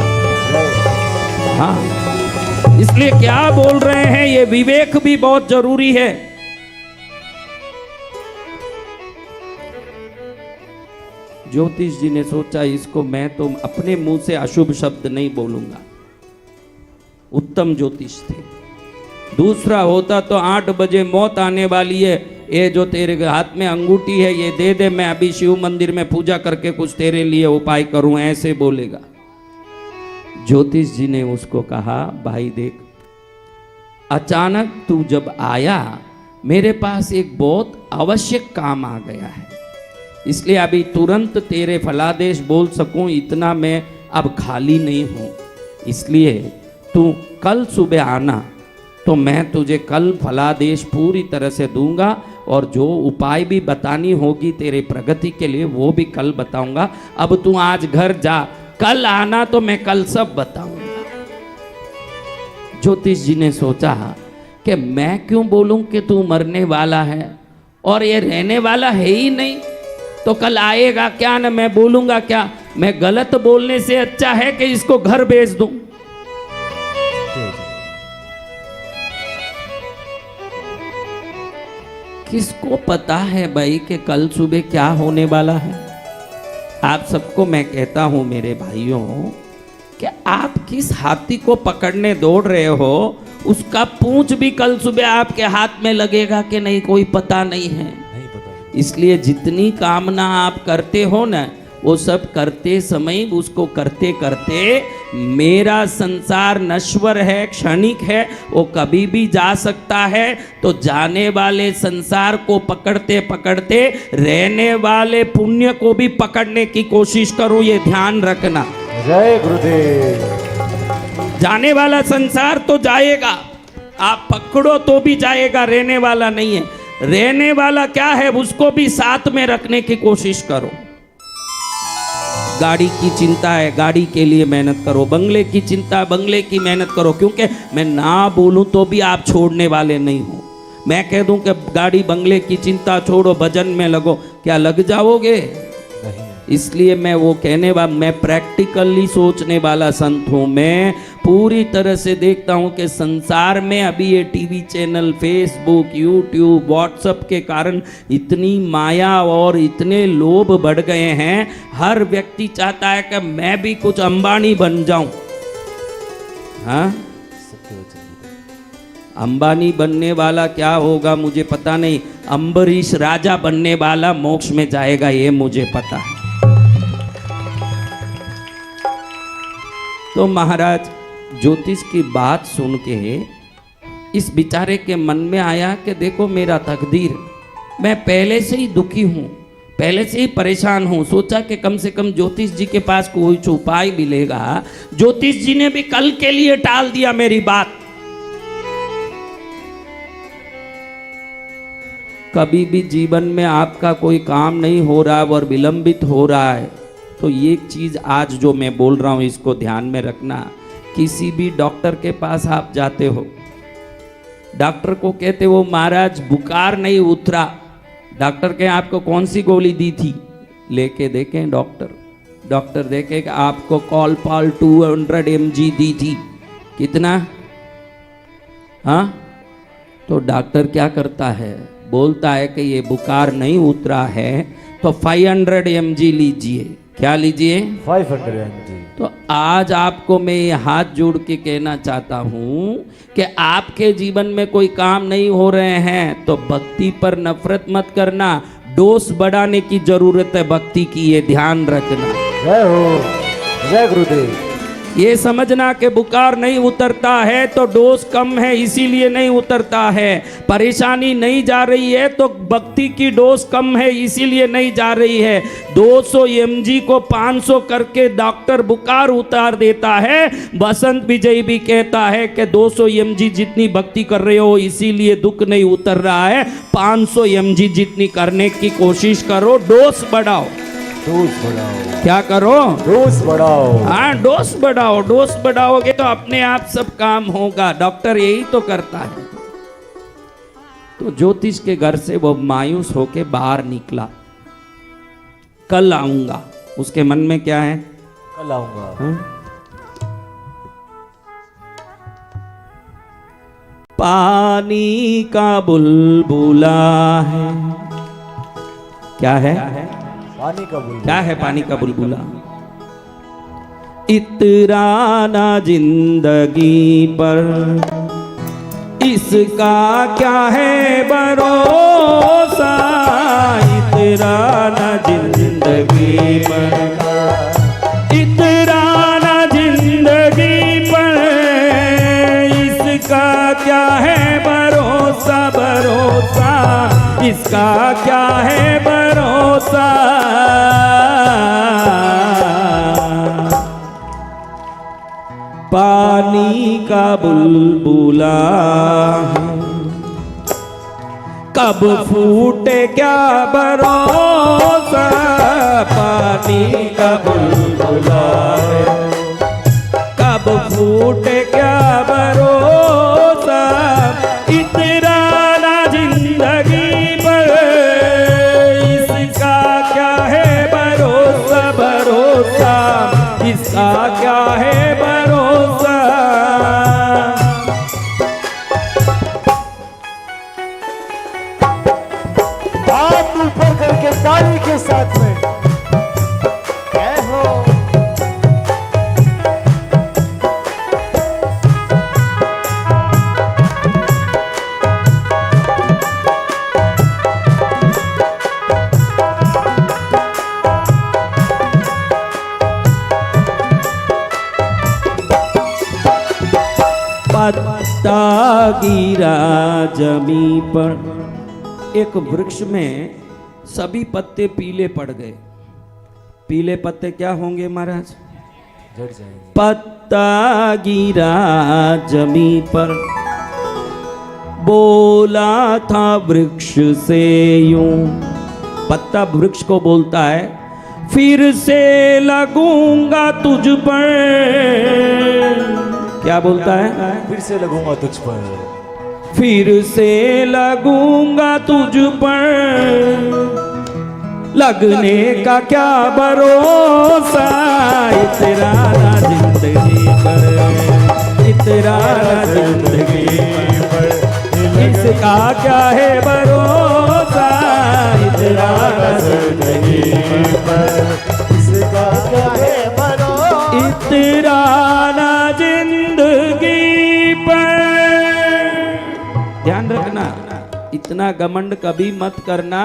हाँ, इसलिए क्या बोल रहे हैं ये विवेक भी बहुत जरूरी है। ज्योतिष जी ने सोचा इसको मैं तो अपने मुंह से अशुभ शब्द नहीं बोलूंगा। उत्तम ज्योतिष थे। दूसरा होता तो 8 बजे मौत आने वाली है, ये जो तेरे हाथ में अंगूठी है ये दे दे, मैं अभी शिव मंदिर में पूजा करके कुछ तेरे लिए उपाय करूं, ऐसे बोलेगा। ज्योतिष जी ने उसको कहा भाई देख, अचानक तू जब आया मेरे पास एक बहुत आवश्यक काम आ गया है, इसलिए अभी तुरंत तेरे फलादेश बोल सकूं इतना मैं अब खाली नहीं हूं, इसलिए तू कल सुबह आना, तो मैं तुझे कल फलादेश पूरी तरह से दूंगा, और जो उपाय भी बतानी होगी तेरे प्रगति के लिए वो भी कल बताऊंगा। अब तू आज घर जा, कल आना तो मैं कल सब बताऊंगा। ज्योतिष जी ने सोचा कि मैं क्यों बोलूं कि तू मरने वाला है और ये रहने वाला है ही नहीं, तो कल आएगा क्या ना, मैं बोलूंगा क्या। मैं गलत बोलने से अच्छा है कि इसको घर भेज दूं। किसको पता है भाई कि कल सुबह क्या होने वाला है। आप सबको मैं कहता हूं मेरे भाइयों कि आप किस हाथी को पकड़ने दौड़ रहे हो, उसका पूंछ भी कल सुबह आपके हाथ में लगेगा कि नहीं कोई पता नहीं है। नहीं पता। इसलिए जितनी कामना आप करते हो ना, वो सब करते समय उसको करते करते, मेरा संसार नश्वर है, क्षणिक है, वो कभी भी जा सकता है, तो जाने वाले संसार को पकड़ते पकड़ते रहने वाले पुण्य को भी पकड़ने की कोशिश करो, ये ध्यान रखना। जय गुरुदेव। जाने वाला संसार तो जाएगा, आप पकड़ो तो भी जाएगा, रहने वाला नहीं है। रहने वाला क्या है उसको भी साथ में रखने की कोशिश करो। गाड़ी की चिंता है, गाड़ी के लिए मेहनत करो, बंगले की चिंता, बंगले की मेहनत करो, क्योंकि मैं ना बोलूं तो भी आप छोड़ने वाले नहीं हो। मैं कह दूं कि गाड़ी बंगले की चिंता छोड़ो, भजन में लगो, क्या लग जाओगे? नहीं। इसलिए मैं वो कहने वाला, मैं प्रैक्टिकली सोचने वाला संत हूँ। मैं पूरी तरह से देखता हूँ कि संसार में अभी ये TV channel, Facebook, YouTube, WhatsApp के कारण इतनी माया और इतने लोभ बढ़ गए हैं। हर व्यक्ति चाहता है कि मैं भी कुछ अंबानी बन जाऊं। हाँ, अंबानी बनने वाला क्या होगा मुझे पता नहीं, अम्बरीश राजा बनने वाला मोक्ष में जाएगा, ये मुझे पता है। तो महाराज ज्योतिष की बात सुन के इस बेचारे के मन में आया कि देखो मेरा तकदीर, मैं पहले से ही दुखी हूँ, पहले से ही परेशान हूँ। सोचा कि कम से कम ज्योतिष जी के पास कोई उपाय मिलेगा। ज्योतिष जी ने भी कल के लिए टाल दिया मेरी बात। कभी भी जीवन में आपका कोई काम नहीं हो रहा और विलंबित हो रहा है तो ये चीज़ आज जो मैं बोल रहा हूँ इसको ध्यान में रखना। किसी भी डॉक्टर के पास आप जाते हो, डॉक्टर को कहते हो महाराज बुखार नहीं उतरा, डॉक्टर के आपको कौन सी गोली दी थी, लेके देखें डॉक्टर देखे कि आपको कॉलपॉल 200 mg दी थी। कितना? हाँ, तो डॉक्टर क्या करता है, बोलता है कि ये बुखार नहीं उतरा है तो 500 mg लीजिए। क्या लीजिए? 500 mg। तो आज आपको मैं ये हाथ जोड़ के कहना चाहता हूँ कि आपके जीवन में कोई काम नहीं हो रहे हैं तो भक्ति पर नफरत मत करना, डोज बढ़ाने की जरूरत है भक्ति की, ये ध्यान रखना। जय हो, जय गुरुदेव। ये समझना कि बुखार नहीं उतरता है तो डोज कम है इसीलिए नहीं उतरता है, परेशानी नहीं जा रही है तो भक्ति की डोज कम है इसीलिए नहीं जा रही है। 200 mg को 500 करके डॉक्टर बुखार उतार देता है। बसंत विजय भी कहता है कि 200 mg जितनी भक्ति कर रहे हो इसीलिए दुख नहीं उतर रहा है, 500 mg जितनी करने की कोशिश करो, डोज बढ़ाओ। डोज बढ़ाओ। क्या करो? डोज बढ़ाओ। हाँ, डोज बढ़ाओ। डोज बढ़ाओगे तो अपने आप सब काम होगा, डॉक्टर यही तो करता है। तो ज्योतिष के घर से वो मायूस होके बाहर निकला, कल आऊंगा। उसके मन में क्या है? कल आऊंगा। हाँ? पानी का बुलबुला है। क्या है? पानी का बुलबुला। क्या है पानी का बुलबुला? इतराना जिंदगी पर, इसका क्या है भरोसा। इतराना जिंदगी पर, इतराना जिंदगी पर, इसका क्या है भरोसा। भरोसा इसका क्या है भरोसा। पानी का बुलबुला कब फूटे क्या भरोसा। पानी का बुलबुला कब फूटे क्या भरोसा। इतराना जिंदगी पर, इसका क्या है भरोसा। भरोसा इसका क्या है भरोसा। हाथ ऊपर करके ताली के साथ में जय हो। पत्ता गिरा जमी पर। एक वृक्ष में सभी पत्ते पीले पड़ गए। पीले पत्ते क्या होंगे महाराज? झड़ जाएंगे। पत्ता गिरा जमी पर, बोला था वृक्ष से यूं। पत्ता वृक्ष को बोलता है, फिर से लगूंगा तुझ पर। क्या बोलता है? फिर से लगूंगा तुझ पर, फिर से लगूंगा तुझ पर, लगने का क्या भरोसा, इतराना जिंदगी पर, इतराना जिंदगी पर, इसका क्या है भरोसा, इतराना जिंदगी पर, इसका क्या है भरोसा, इतराना जिंदगी पर। ध्यान रखना, इतना घमंड कभी मत करना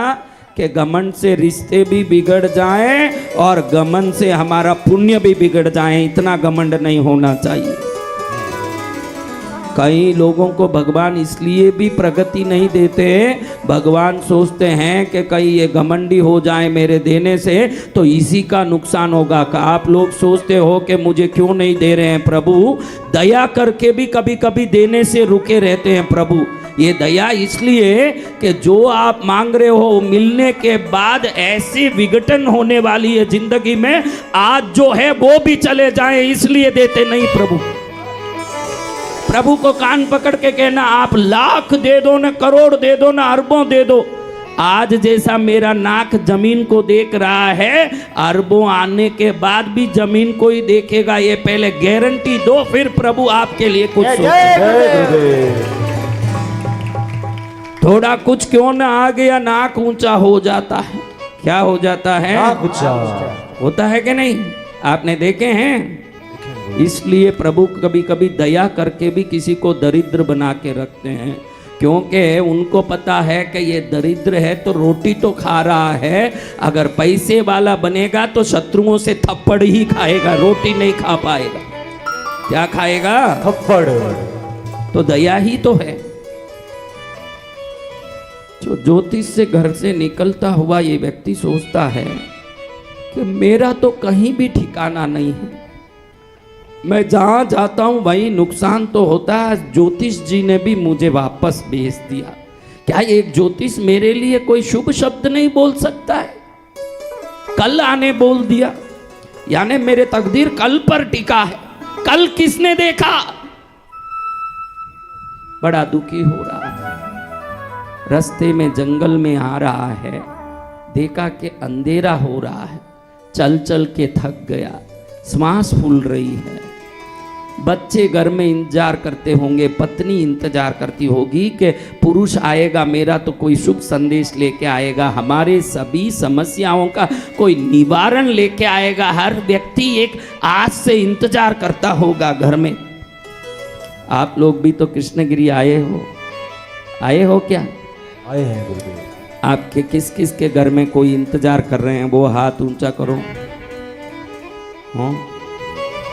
कि घमंड से रिश्ते भी बिगड़ जाएं और घमंड से हमारा पुण्य भी बिगड़ जाए। इतना घमंड नहीं होना चाहिए। कई लोगों को भगवान इसलिए भी प्रगति नहीं देते, भगवान सोचते हैं कि कहीं ये घमंडी हो जाए मेरे देने से तो इसी का नुकसान होगा। का आप लोग सोचते हो कि मुझे क्यों नहीं दे रहे हैं प्रभु, दया करके भी कभी कभी देने से रुके रहते हैं प्रभु। ये दया इसलिए कि जो आप मांग रहे हो मिलने के बाद ऐसी विघटन होने वाली है जिंदगी में, आज जो है वो भी चले जाए इसलिए देते नहीं प्रभु। प्रभु को कान पकड़ के कहना, आप लाख दे दो ना, करोड़ दे दो ना, अरबों दे दो, आज जैसा मेरा नाक जमीन को देख रहा है, अरबों आने के बाद भी जमीन को ही देखेगा। ये पहले गारंटी दो, फिर प्रभु आपके लिए कुछ सोचेगा। थोड़ा कुछ क्यों ना आ गया, नाक ऊंचा हो जाता है। क्या हो जाता है? कुछ होता है कि नहीं? आपने देखे हैं? इसलिए प्रभु कभी कभी दया करके भी किसी को दरिद्र बना के रखते हैं, क्योंकि उनको पता है कि ये दरिद्र है तो रोटी तो खा रहा है, अगर पैसे वाला बनेगा तो शत्रुओं से थप्पड़ ही खाएगा, रोटी नहीं खा पाएगा। क्या खाएगा? थप्पड़। तो दया ही तो है। जो ज्योतिष से घर से निकलता हुआ ये व्यक्ति सोचता है कि मेरा तो कहीं भी ठिकाना नहीं है, मैं जहाँ जाता हूँ वही नुकसान तो होता है, ज्योतिष जी ने भी मुझे वापस भेज दिया। क्या एक ज्योतिष मेरे लिए कोई शुभ शब्द नहीं बोल सकता है? कल आने बोल दिया, यानी मेरे तकदीर कल पर टिका है। कल किसने देखा? बड़ा दुखी हो रहा है। रास्ते में जंगल में आ रहा है, देखा कि अंधेरा हो रहा है, चल चल के थक गया, सांस फूल रही है। बच्चे घर में इंतजार करते होंगे, पत्नी इंतजार करती होगी कि पुरुष आएगा, मेरा तो कोई शुभ संदेश लेके आएगा, हमारे सभी समस्याओं का कोई निवारण लेके आएगा। हर व्यक्ति एक आस से इंतजार करता होगा घर में। आप लोग भी तो कृष्णगिरी आए हो क्या? आए हैं गुरुदेव। आपके किस किस के घर में कोई इंतजार कर रहे हैं, वो हाथ ऊंचा करो। हाँ,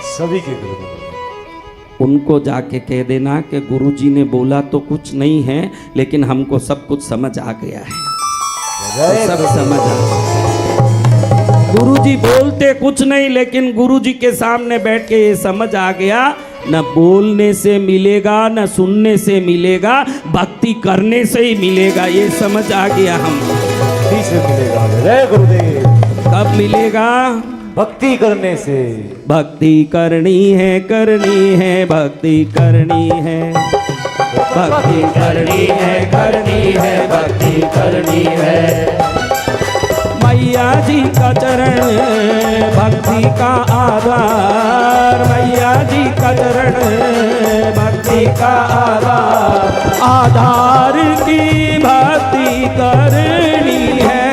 सभी के गुरुदेव। उनको जाके कह देना कि गुरुजी ने बोला तो कुछ नहीं है, लेकिन हमको सब कुछ समझ आ गया है, तो सब समझ आ गया। गुरुजी बोलते कुछ नहीं, लेकिन गुरुजी के सामने बैठ के ये समझ आ गया, न बोलने से मिलेगा न सुनने से मिलेगा, भक्ति करने से ही मिलेगा। ये समझ आ गया हमको। से मिलेगा। जय गुरुदेव। कब मिलेगा? भक्ति करने से। भक्ति करनी है, करनी है, भक्ति करनी है, भक्ति करनी है, करनी है, भक्ति करनी है। मैया जी का चरण भक्ति का आधार, मैया जी का चरण भक्ति का आधार, आधार की भक्ति करनी है,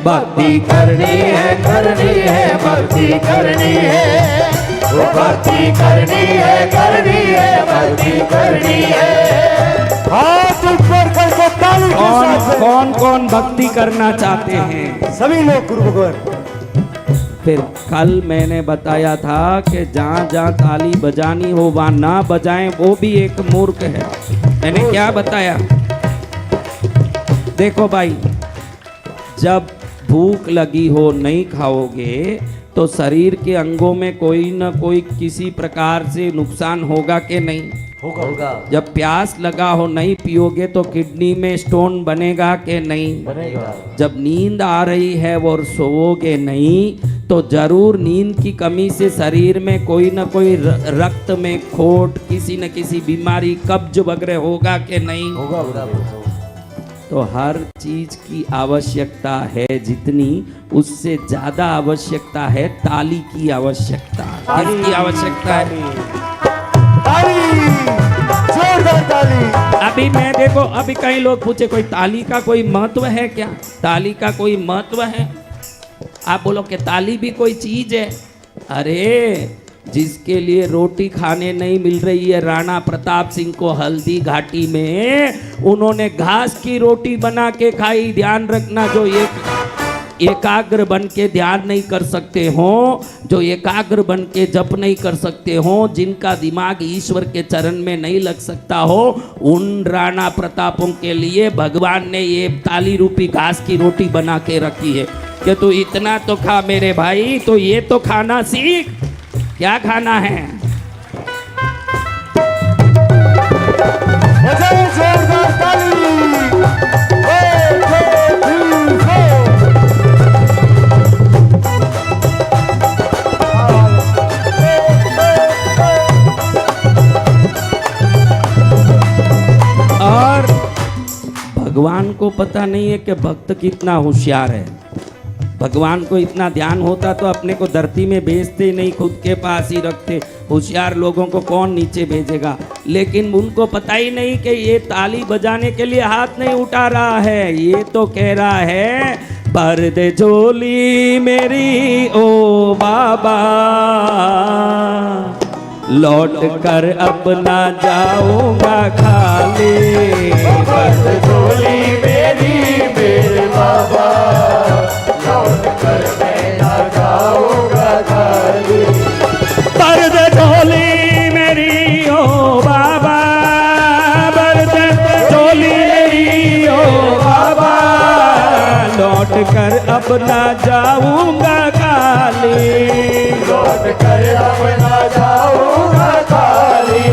भक्ति करनी है, करनी है, भक्ति करनी है, वो भक्ति करनी है, करनी है, भक्ति करनी है। हाथ ऊपर करके ताली के साथ। कौन कौन भक्ति करना चाहते हैं? सभी लोग गुरु भगवान। फिर कल मैंने बताया था कि जहाँ जहाँ ताली बजानी हो वहाँ ना बजाएं, वो भी एक मूर्ख है। मैंने क्या बताया? देखो भाई, जब भूख लगी हो नहीं खाओगे तो शरीर के अंगों में कोई ना कोई किसी प्रकार से नुकसान होगा कि नहीं? होगा। जब प्यास लगा हो नहीं पियोगे तो किडनी में स्टोन बनेगा कि नहीं? बनेगा। जब नींद आ रही है और सोओगे नहीं तो जरूर नींद की कमी से शरीर में कोई ना कोई रक्त में खोट, किसी न किसी बीमारी, कब्ज वगैरह होगा कि नहीं? होगा। तो हर चीज की आवश्यकता है जितनी, उससे ज्यादा आवश्यकता है ताली की आवश्यकता। किसकी आवश्यकता है? ताली, जोरदार ताली। अभी मैं देखो, अभी कई लोग पूछे कोई ताली का कोई महत्व है क्या? ताली का कोई महत्व है? आप बोलो कि ताली भी कोई चीज है। अरे जिसके लिए रोटी खाने नहीं मिल रही है, राणा प्रताप सिंह को हल्दी घाटी में उन्होंने घास की रोटी बना के खाई। ध्यान रखना, जो एकाग्र बन के ध्यान नहीं कर सकते हो, जो एकाग्र बन के जप नहीं कर सकते हो, जिनका दिमाग ईश्वर के चरण में नहीं लग सकता हो, उन राणा प्रतापों के लिए भगवान ने ये ताली रूपी घास की रोटी बना के रखी है कि तू इतना तो खा मेरे भाई, तो ये तो खाना सीख। क्या खाना है? बजाओ जोरदार ताली। 1, 2, 3, 4। और भगवान को पता नहीं है कि भक्त कितना होशियार है। भगवान को इतना ध्यान होता तो अपने को धरती में भेजते नहीं, खुद के पास ही रखते। होशियार लोगों को कौन नीचे भेजेगा? लेकिन उनको पता ही नहीं कि ये ताली बजाने के लिए हाथ नहीं उठा रहा है, ये तो कह रहा है भर दे झोली मेरी ओ बाबा, लौट कर अब ना जाऊंगा खाली। भर दे झोली मेरी मेरे बाबा, लौट कर मैं ना जाऊंगा खाली। भर दे झोली मेरी ओ बाबा, भर दे झोली मेरी ओ बाबा, लौट कर अब ना जाऊंगा खाली। लौट कर अब ना जाऊंगा खाली।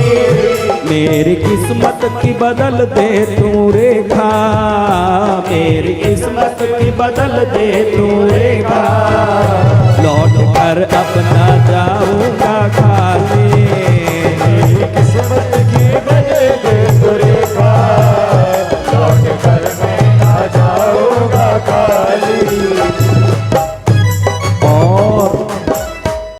मेरी किस्मत की बदल दे तू रेखा, मेरी किस्मत की बदल दे तू रेखा।